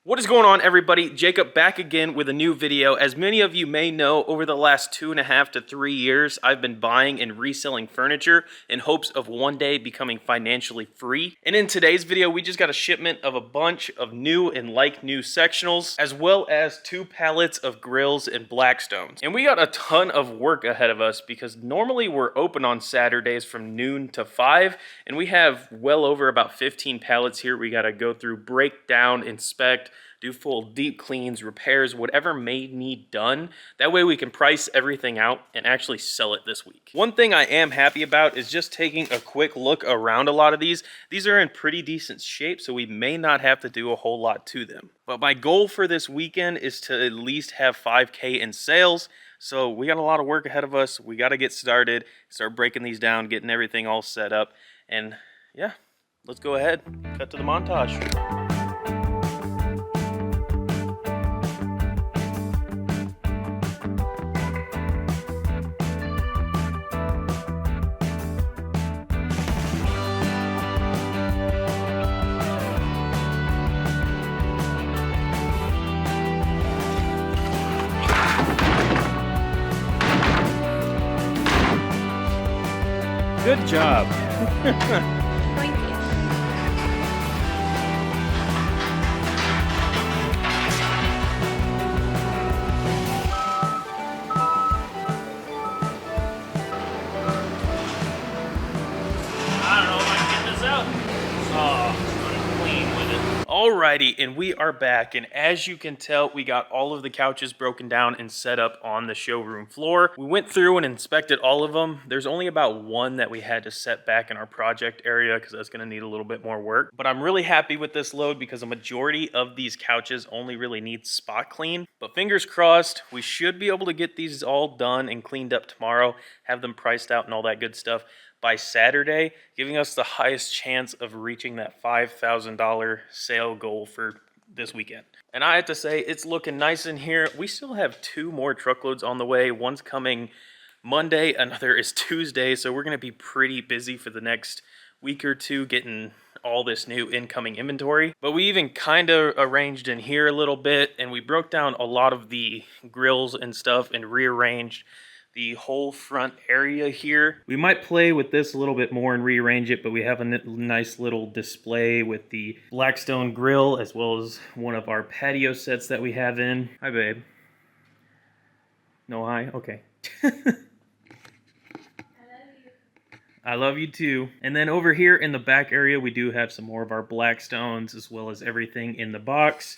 What is going on, everybody? Jacob back again with a new video. As many of you may know, over the last 2.5 to 3 years, I've been buying and reselling furniture in hopes of one day becoming financially free. And in today's video, we just got a shipment of a bunch of new and like-new sectionals, as well as 2 pallets of grills and Blackstones. And we got a ton of work ahead of us because normally we're open on Saturdays from noon to 5, and we have well over about 15 pallets here we gotta go through, break down, inspect, do full deep cleans, repairs, whatever may need done. That way we can price everything out and actually sell it this week. One thing I am happy about is just taking a quick look around a lot of these. These are in pretty decent shape, so we may not have to do a whole lot to them. But my goal for this weekend is to at least have 5K in sales. So we got a lot of work ahead of us. We got to get started, start breaking these down, getting everything all set up. And yeah, let's go ahead, cut to the montage. Good job. Thank you. I don't know if I can get this out. Oh, it's running clean with it. Alrighty, and we are back, and as you can tell, we got all of the couches broken down and set up on the showroom floor. We went through and inspected all of them. There's only about one that we had to set back in our project area because that's going to need a little bit more work. But I'm really happy with this load because a majority of these couches only really need spot clean. But fingers crossed, we should be able to get these all done and cleaned up tomorrow, have them priced out and all that good stuff by Saturday, giving us the highest chance of reaching that $5,000 sale goal for this weekend. And I have to say, it's looking nice in here. We still have 2 more truckloads on the way. One's coming Monday, another is Tuesday, so we're gonna be pretty busy for the next week or 2 getting all this new incoming inventory. But we even kind of arranged in here a little bit, and we broke down a lot of the grills and stuff and rearranged the whole front area here. We might play with this a little bit more and rearrange it, but we have a nice little display with the Blackstone grill as well as one of our patio sets that we have in. Hi, babe. No hi? Okay. I love you too. And then over here in the back area, we do have some more of our Blackstones as well as everything in the box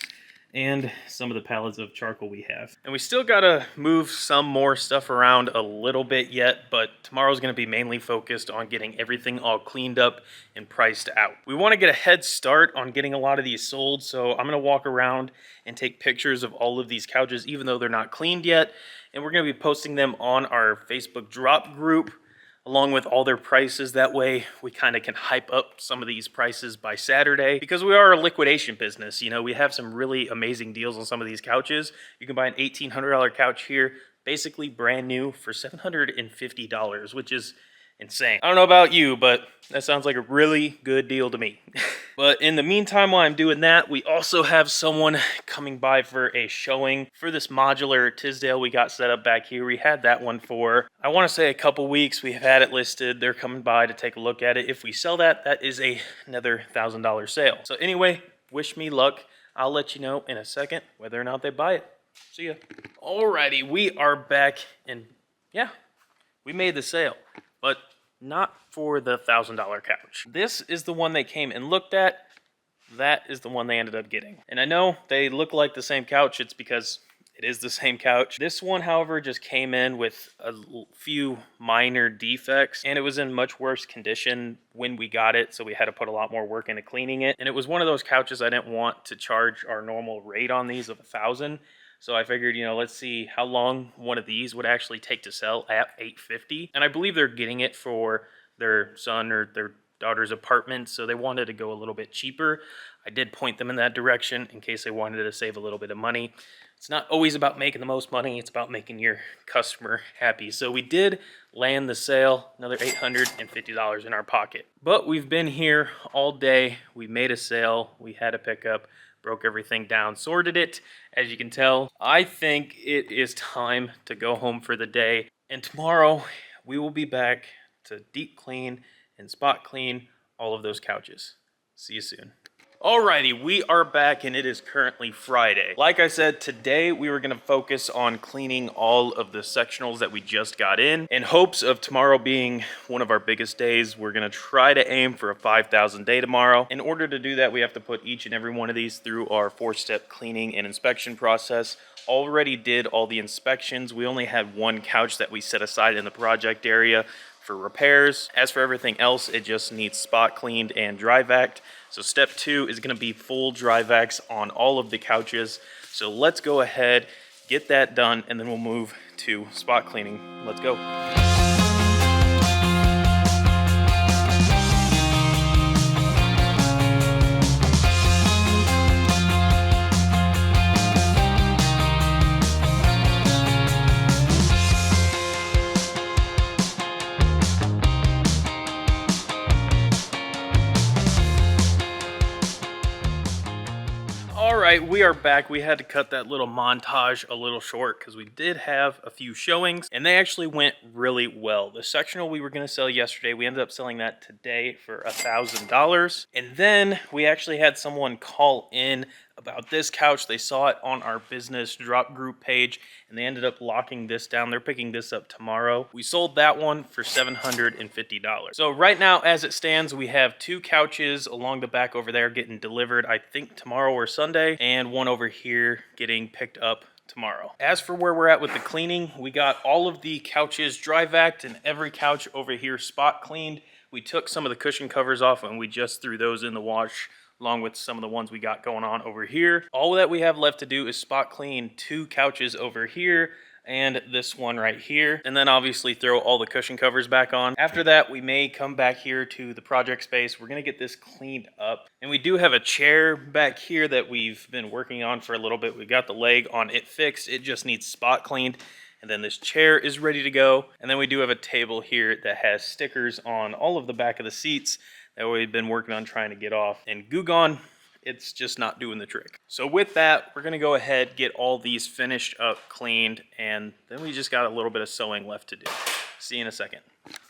and some of the pallets of charcoal we have. And we still gotta move some more stuff around a little bit yet, but tomorrow's gonna be mainly focused on getting everything all cleaned up and priced out. We wanna get a head start on getting a lot of these sold, so I'm gonna walk around and take pictures of all of these couches, even though they're not cleaned yet. And we're gonna be posting them on our Facebook drop group, along with all their prices. That way we kind of can hype up some of these prices by Saturday, because we are a liquidation business. You know, we have some really amazing deals on some of these couches. You can buy an $1,800 couch here, basically brand new, for $750, which is insane. I don't know about you, but that sounds like a really good deal to me. But in the meantime, while I'm doing that, we also have someone coming by for a showing for this modular Tisdale we got set up back here. We had that one for, I want to say, a couple weeks. We've had it listed. They're coming by to take a look at it. If we sell that, that is another $1,000 sale. So anyway, wish me luck. I'll let you know in a second whether or not they buy it. See ya. Alrighty, we are back, and yeah, we made the sale, but not for the $1,000 couch. This is the one they came and looked at. That is the one they ended up getting. And I know they look like the same couch. It's because it is the same couch. This one, however, just came in with a few minor defects, and it was in much worse condition when we got it, so we had to put a lot more work into cleaning it. And it was one of those couches I didn't want to charge our normal rate on these of $1,000. So I figured, you know, let's see how long one of these would actually take to sell at $850. And I believe they're getting it for their son or their daughter's apartment, so they wanted to go a little bit cheaper. I did point them in that direction in case they wanted to save a little bit of money. It's not always about making the most money, it's about making your customer happy. So we did land the sale, another $850 in our pocket. But we've been here all day, we made a sale, we had a pickup, broke everything down, sorted it. As you can tell, I think it is time to go home for the day. And tomorrow we will be back to deep clean and spot clean all of those couches. See you soon. Alrighty, we are back and it is currently Friday. Like I said, today we were gonna focus on cleaning all of the sectionals that we just got in hopes of tomorrow being one of our biggest days. We're gonna try to aim for a 5,000 day tomorrow. In order to do that, we have to put each and every one of these through our 4-step cleaning and inspection process. Already did all the inspections. We only had one couch that we set aside in the project area for repairs. As for everything else, it just needs spot cleaned and dry vac. So step 2 is gonna be full dry vacs on all of the couches. So let's go ahead, get that done, and then we'll move to spot cleaning. Let's go. Alright, we are back. We had to cut that little montage a little short because we did have a few showings and they actually went really well. The sectional we were going to sell yesterday, we ended up selling that today for $1,000. And then we actually had someone call in about this couch. They saw it on our business drop group page and they ended up locking this down. They're picking this up tomorrow. We sold that one for $750. So right now, as it stands, we have 2 couches along the back over there getting delivered, I think tomorrow or Sunday, and one over here getting picked up tomorrow. As for where we're at with the cleaning, we got all of the couches dry vac and every couch over here spot cleaned. We took some of the cushion covers off and we just threw those in the wash along with some of the ones we got going on over here. All that we have left to do is spot clean 2 couches over here and this one right here, and then obviously throw all the cushion covers back on. After that, we may come back here to the project space. We're gonna get this cleaned up, and we do have a chair back here that we've been working on for a little bit. We got the leg on it fixed. It just needs spot cleaned, and then this chair is ready to go. And then we do have a table here that has stickers on all of the back of the seats that we've been working on trying to get off. And Goo Gone, it's just not doing the trick. So with that, we're gonna go ahead, get all these finished up, cleaned, and then we just got a little bit of sewing left to do. See you in a second.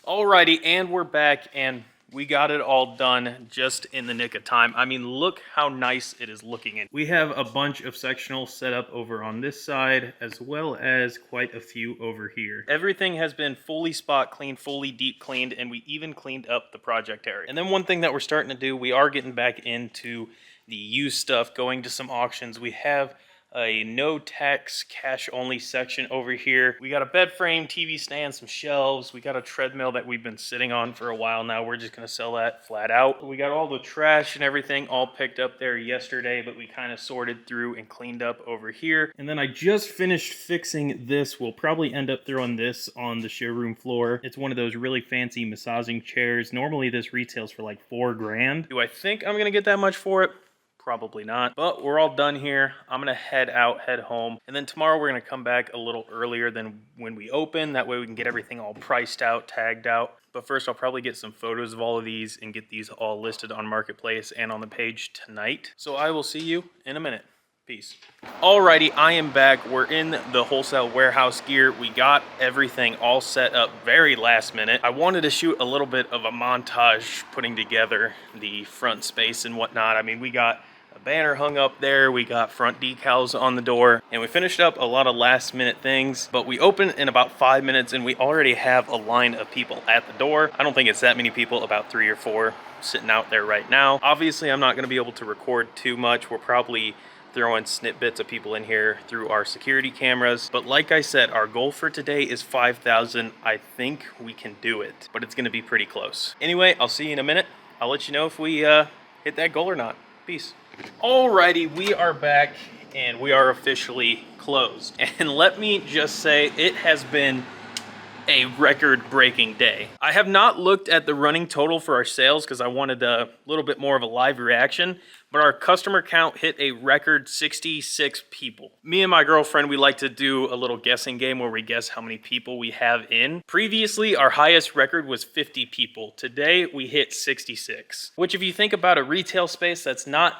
Alrighty, and we're back, and we got it all done just in the nick of time. I mean, look how nice it is looking in. We have a bunch of sectionals set up over on this side, as well as quite a few over here. Everything has been fully spot cleaned, fully deep cleaned, and we even cleaned up the project area. And then one thing that we're starting to do, we are getting back into the used stuff, going to some auctions. We have a no tax cash only section over here. We got a bed frame, TV stand, some shelves. We got a treadmill that we've been sitting on for a while now. We're just gonna sell that flat out. We got all the trash and everything all picked up there yesterday, but we kind of sorted through and cleaned up over here. And then I just finished fixing this. We'll probably end up throwing this on the showroom floor. It's one of those really fancy massaging chairs. Normally this retails for like $4 grand. Do I think I'm gonna get that much for it? Probably not, but we're all done here. I'm gonna head out, head home, and then tomorrow we're gonna come back a little earlier than when we open. That way we can get everything all priced out, tagged out. But first I'll probably get some photos of all of these and get these all listed on Marketplace and on the page tonight. So I will see you in a minute. Peace. Alrighty, I am back. We're in the wholesale warehouse gear. We got everything all set up very last minute. I wanted to shoot a little bit of a montage putting together the front space and whatnot. I mean, we got a banner hung up there, we got front decals on the door, and we finished up a lot of last minute things, but we opened in about 5 minutes and we already have a line of people at the door. I don't think it's that many people, about 3 or 4 sitting out there right now. Obviously, I'm not gonna be able to record too much. We're probably throwing snippets of people in here through our security cameras. But like I said, our goal for today is 5,000. I think we can do it, but it's gonna be pretty close. Anyway, I'll see you in a minute. I'll let you know if we hit that goal or not. Peace. Alrighty, we are back and we are officially closed. And let me just say, it has been a record-breaking day. I have not looked at the running total for our sales because I wanted a little bit more of a live reaction, but our customer count hit a record 66 people. Me and my girlfriend, we like to do a little guessing game where we guess how many people we have in. Previously, our highest record was 50 people. Today, we hit 66, which if you think about a retail space, that's not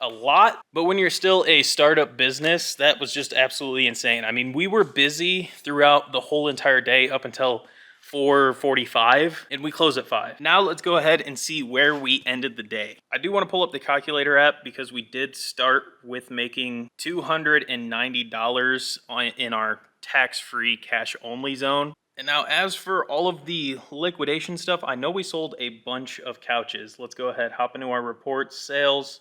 a lot, but when you're still a startup business, that was just absolutely insane. I mean, we were busy throughout the whole entire day up until 4:45, and we close at 5. Now let's go ahead and see where we ended the day. I do want to pull up the calculator app because we did start with making $290 in our tax-free cash-only zone. And now as for all of the liquidation stuff, I know we sold a bunch of couches. Let's go ahead, hop into our reports, sales.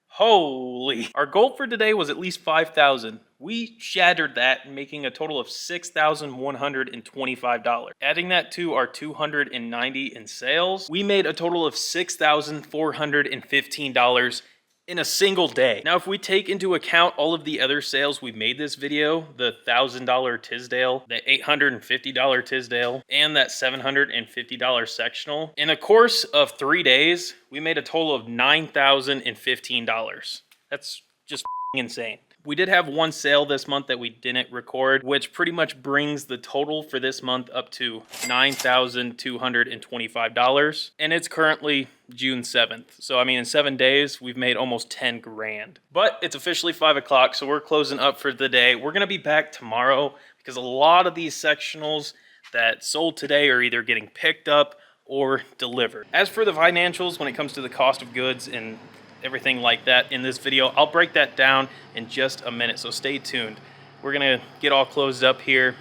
Holy, our goal for today was at least 5,000. We shattered that, making a total of $6,125. Adding that to our 290 in sales, we made a total of $6,415 in a single day. Now, if we take into account all of the other sales we made this video, the $1,000 Tisdale, the $850 Tisdale, and that $750 sectional, in a course of 3 days, we made a total of $9,015. That's just insane. We did have one sale this month that we didn't record, which pretty much brings the total for this month up to $9,225. And it's currently June 7th. So, I mean, in 7 days, we've made almost 10 grand. But it's officially 5 o'clock, so we're closing up for the day. We're going to be back tomorrow because a lot of these sectionals that sold today are either getting picked up or delivered. As for the financials, when it comes to the cost of goods and everything like that in this video, I'll break that down in just a minute, so stay tuned. We're gonna get all closed up here.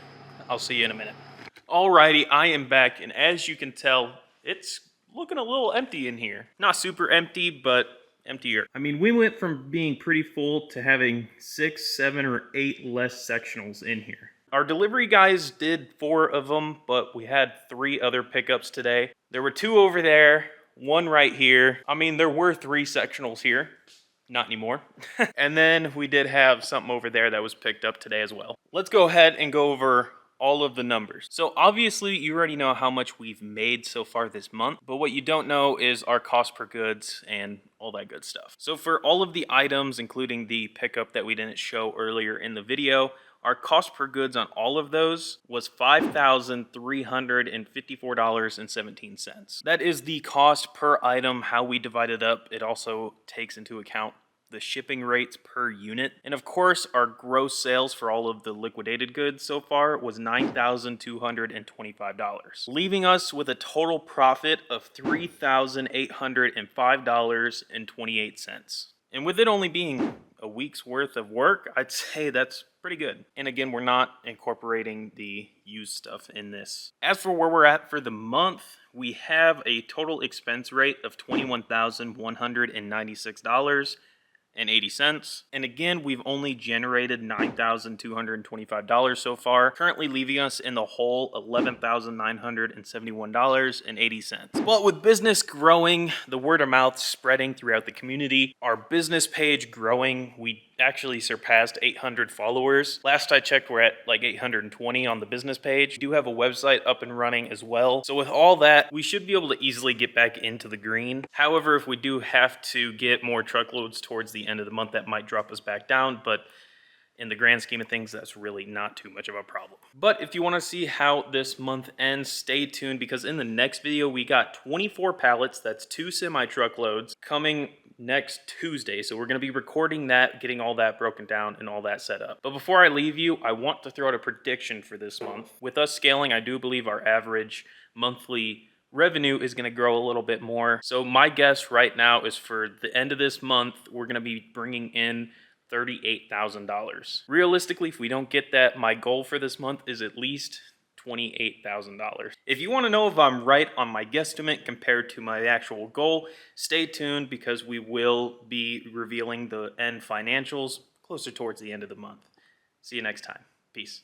I'll see you in a minute. Alrighty, I am back, and as you can tell, it's looking a little empty in here. Not super empty, but emptier. I mean, we went from being pretty full to having 6, 7, or 8 less sectionals in here. Our delivery guys did 4 of them, but we had 3 other pickups today. There were 2 over there, 1 right here. I mean, there were 3 sectionals here. Not anymore. And then we did have something over there that was picked up today as well. Let's go ahead and go over all of the numbers. So obviously you already know how much we've made so far this month, but what you don't know is our cost per goods and all that good stuff. So for all of the items, including the pickup that we didn't show earlier in the video, our cost per goods on all of those was $5,354.17. That is the cost per item, how we divide it up. It also takes into account the shipping rates per unit. And of course, our gross sales for all of the liquidated goods so far was $9,225, leaving us with a total profit of $3,805.28. And with it only being a week's worth of work, I'd say that's pretty good. And again, we're not incorporating the used stuff in this. As for where we're at for the month, we have a total expense rate of $21,196.80. And again, we've only generated $9,225 so far, currently leaving us in the hole $11,971.80. But with business growing, the word of mouth spreading throughout the community, our business page growing, we actually surpassed 800 followers. Last I checked, we're at like 820 on the business page. We do have a website up and running as well. So with all that, we should be able to easily get back into the green. However, if we do have to get more truckloads towards the end of the month, that might drop us back down, but in the grand scheme of things, that's really not too much of a problem. But if you want to see how this month ends, stay tuned, because in the next video, we got 24 pallets, that's 2 semi-truckloads, coming next Tuesday. So we're going to be recording that, getting all that broken down and all that set up. But before I leave you, I want to throw out a prediction for this month. With us scaling, I do believe our average monthly revenue is going to grow a little bit more. So my guess right now is for the end of this month, we're going to be bringing in $38,000. Realistically, if we don't get that, my goal for this month is at least $28,000. If you want to know if I'm right on my guesstimate compared to my actual goal, stay tuned, because we will be revealing the end financials closer towards the end of the month. See you next time. Peace.